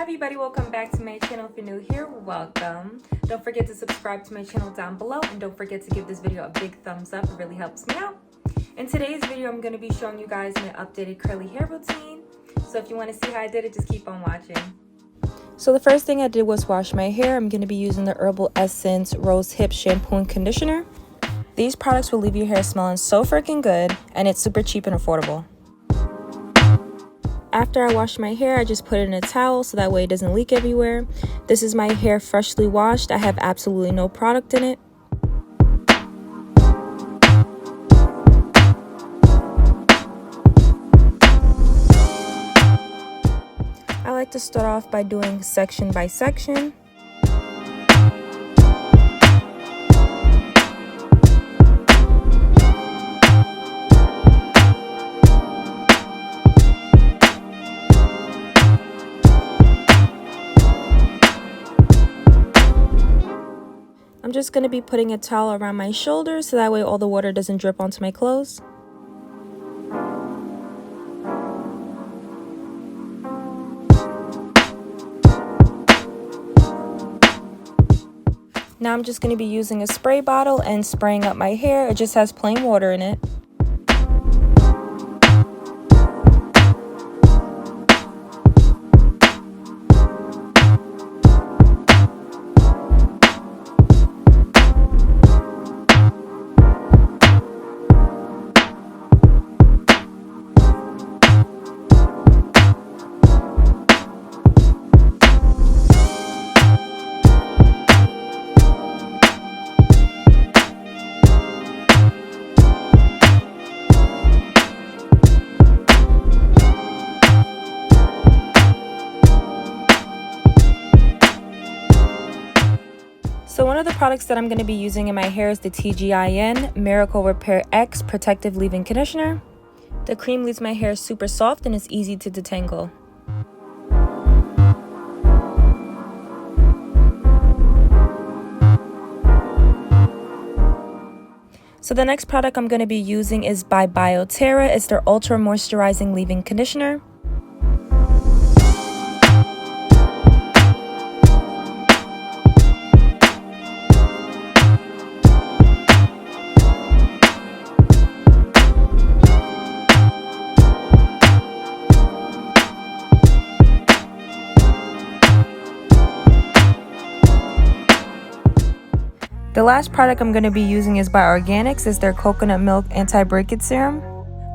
everybody, welcome back to my channel. If you're new here, welcome. Don't forget to subscribe to my channel down below, and don't forget to give this video a big thumbs up. It really helps me out. In today's video, I'm going to be showing you guys my updated curly hair routine. So if you want to see how I did it, just keep on watching. So the first thing I did was wash my hair. I'm going to be using the Herbal Essence Rose Hip Shampoo and Conditioner. These products will leave your hair smelling so freaking good, and it's super cheap and affordable. After I wash my hair, I just put it in a towel so that way it doesn't leak everywhere. This is my hair freshly washed. I have absolutely no product in it. I like to start off by doing section by section. I'm just going to be putting a towel around my shoulders so that way all the water doesn't drip onto my clothes. Now I'm just going to be using a spray bottle and spraying up my hair. It just has plain water in it. So one of the products that I'm going to be using in my hair is the TGIN Miracle Repair X Protective Leave-In Conditioner. The cream leaves my hair super soft and it's easy to detangle. So the next product I'm going to be using is by Bioterra. It's their Ultra Moisturizing Leave-In Conditioner. The last product I'm going to be using is by Organics. It's their Coconut Milk Anti-Breakage Serum.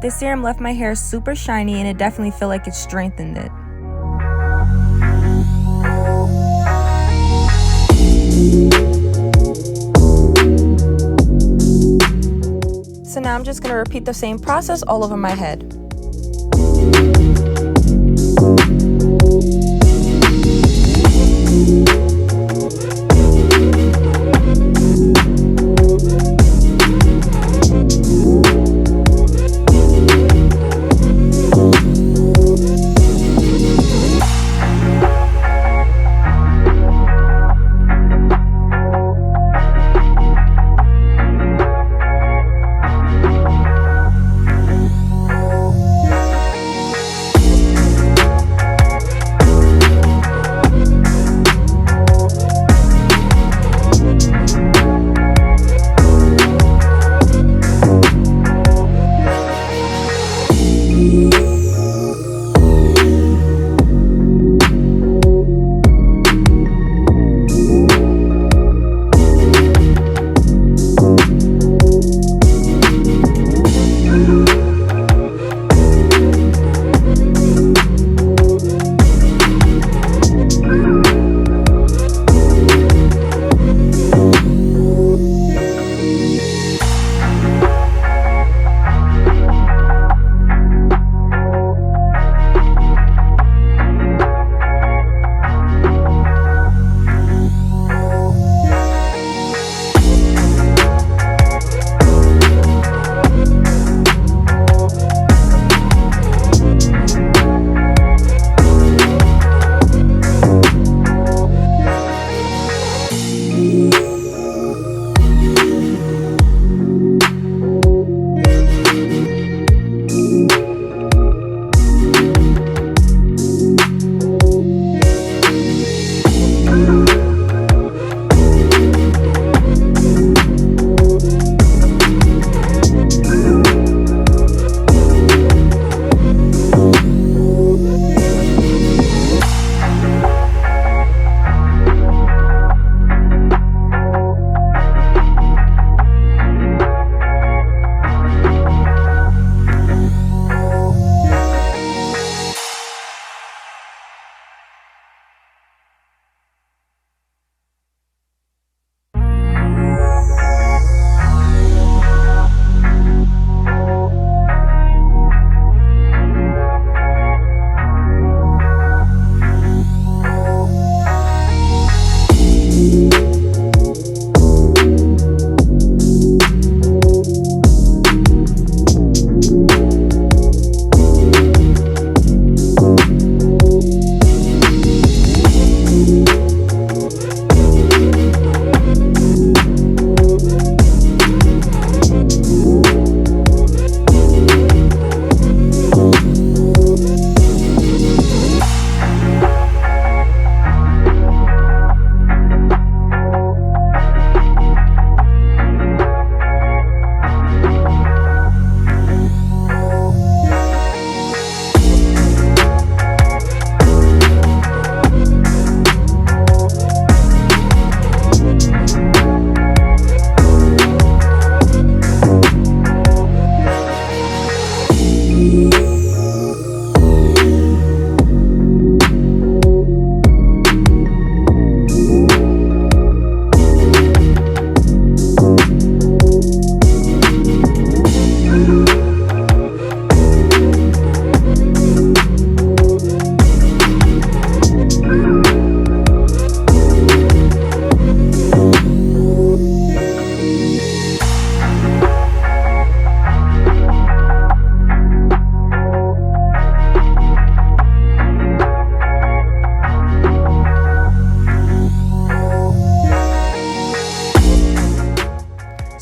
This serum left my hair super shiny and it definitely felt like it strengthened it. So now I'm just going to repeat the same process all over my head.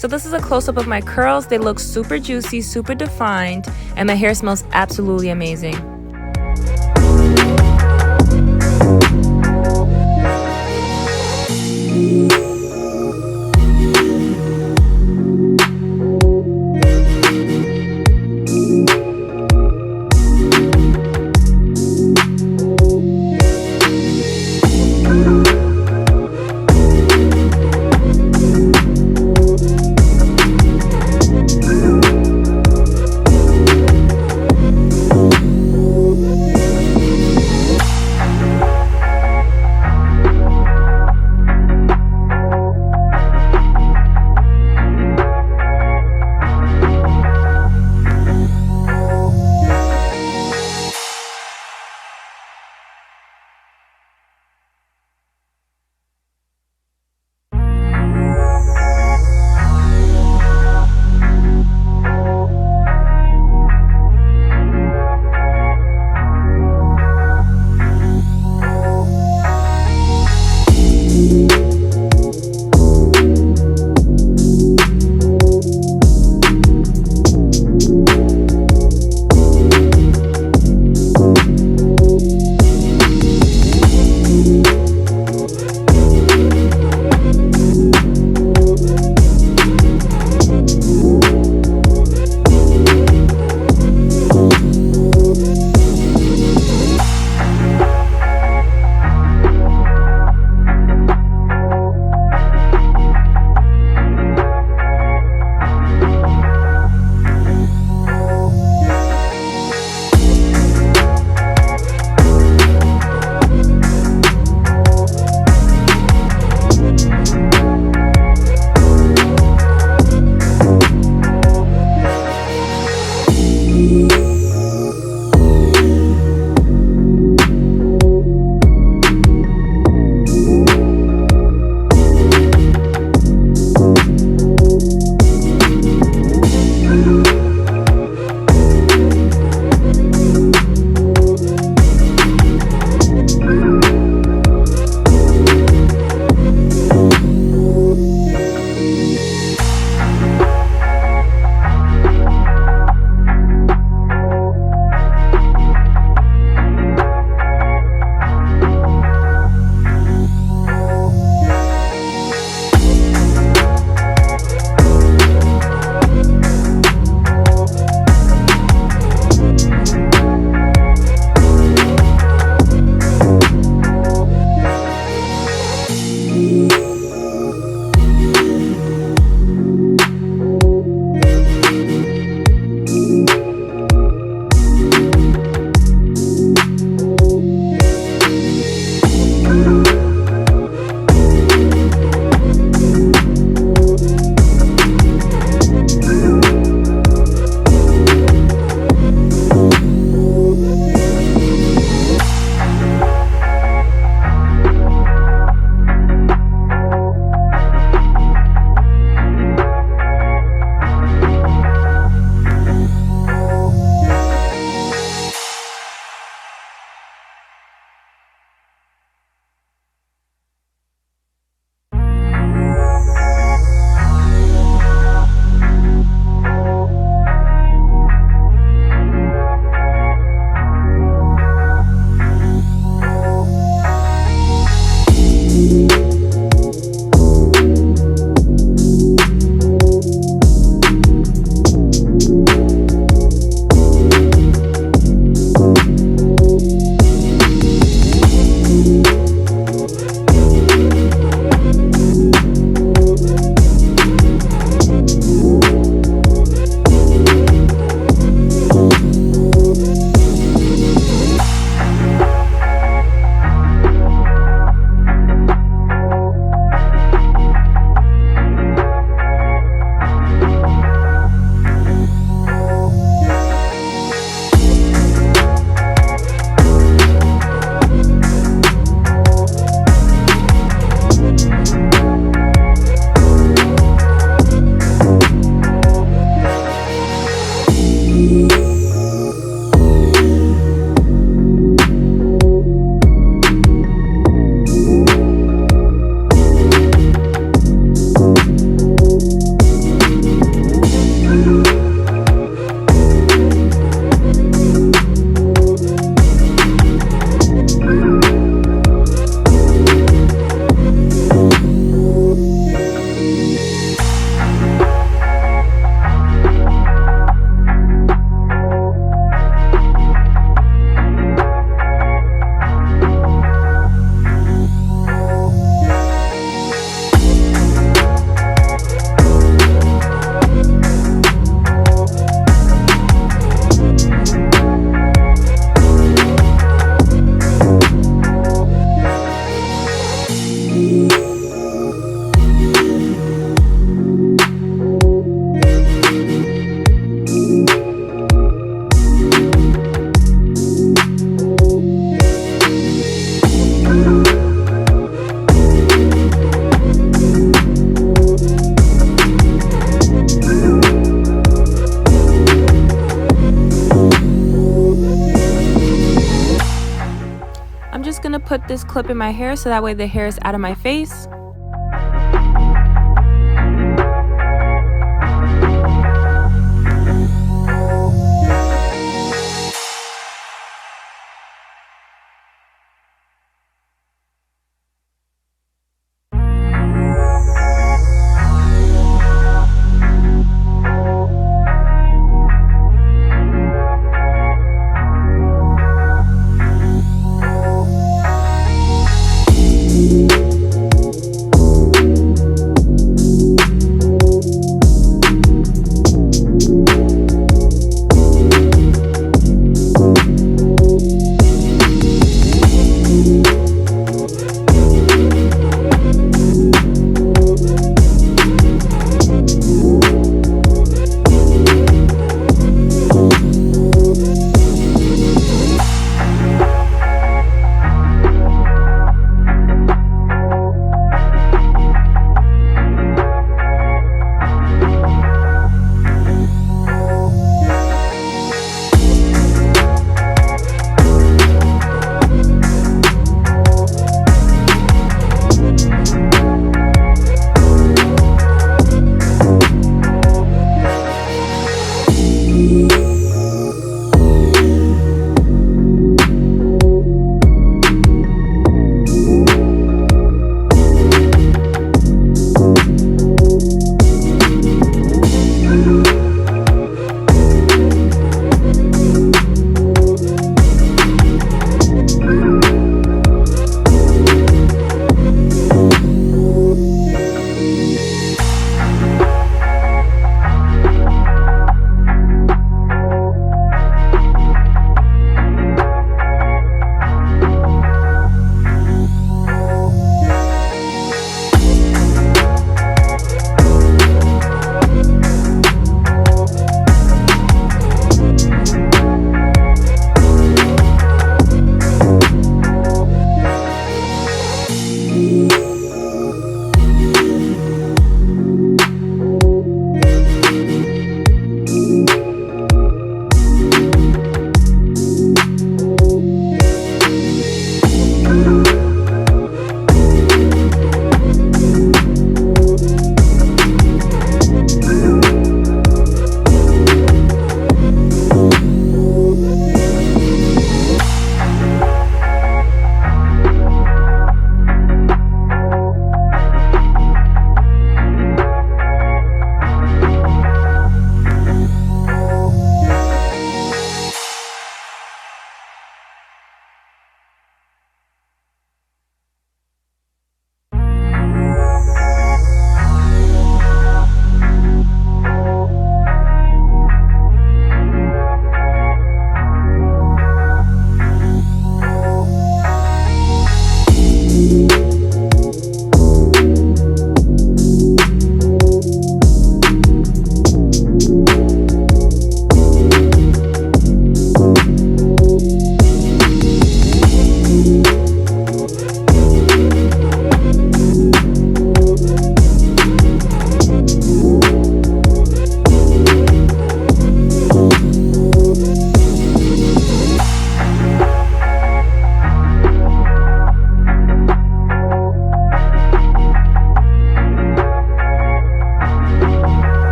So this is a close-up of my curls. They look super juicy, super defined, and my hair smells absolutely amazing. just gonna put this clip in my hair so that way the hair is out of my face.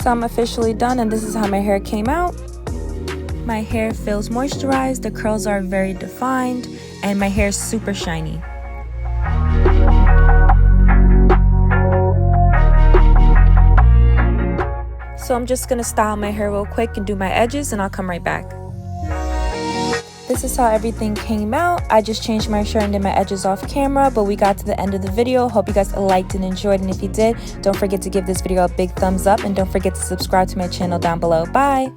So I'm officially done, and this is how my hair came out. My hair feels moisturized, the curls are very defined, and my hair is super shiny. So I'm just gonna style my hair real quick and do my edges, and I'll come right back. This is how everything came out. I just changed my shirt and did my edges off camera, but we got to the end of the video. Hope you guys liked and enjoyed, and if you did, don't forget to give this video a big thumbs up, and don't forget to subscribe to my channel down below. Bye!